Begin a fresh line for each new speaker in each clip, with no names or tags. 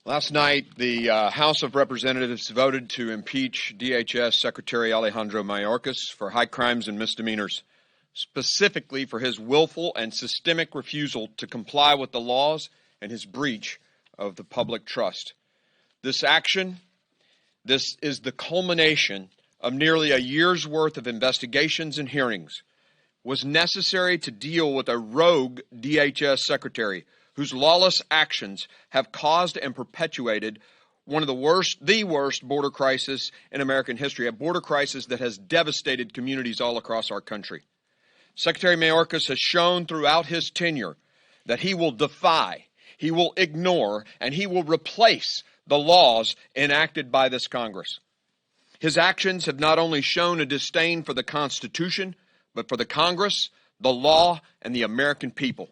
Last night, the House of Representatives voted to impeach DHS Secretary Alejandro Mayorkas for high crimes and misdemeanors, specifically for his willful and systemic refusal to comply with the laws and his breach of the public trust. This is the culmination of nearly a year's worth of investigations and hearings, was necessary to deal with a rogue DHS secretary whose lawless actions have caused and perpetuated one of the worst border crisis in American history, a border crisis that has devastated communities all across our country. Secretary Mayorkas has shown throughout his tenure that he will defy, he will ignore, and he will replace the laws enacted by this Congress. His actions have not only shown a disdain for the Constitution, but for the Congress, the law, and the American people.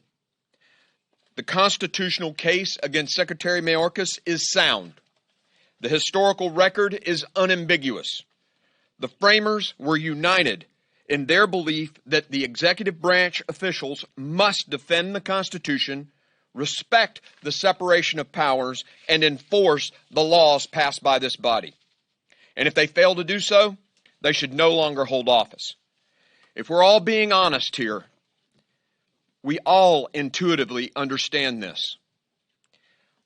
The constitutional case against Secretary Mayorkas is sound. The historical record is unambiguous. The framers were united in their belief that the executive branch officials must defend the Constitution, respect the separation of powers, and enforce the laws passed by this body. And if they fail to do so, they should no longer hold office. If we're all being honest here, we all intuitively understand this.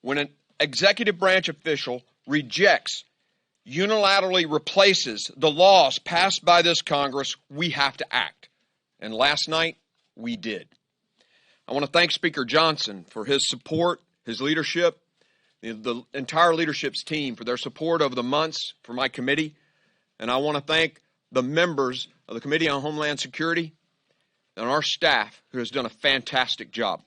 When an executive branch official rejects, unilaterally replaces the laws passed by this Congress, we have to act. And last night, we did. I want to thank Speaker Johnson for his support, his leadership, the entire leadership's team for their support over the months for my committee. And I want to thank the members of the Committee on Homeland Security and our staff who has done a fantastic job.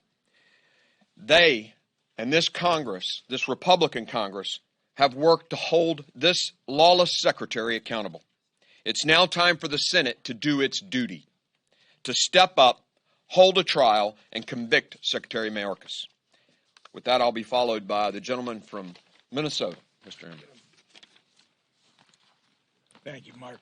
They and this Congress, this Republican Congress, have worked to hold this lawless secretary accountable. It's now time for the Senate to do its duty, to step up, hold a trial, and convict Secretary Mayorkas. With that, I'll be followed by the gentleman from Minnesota, Mr. Aaron.
Thank you, Mark.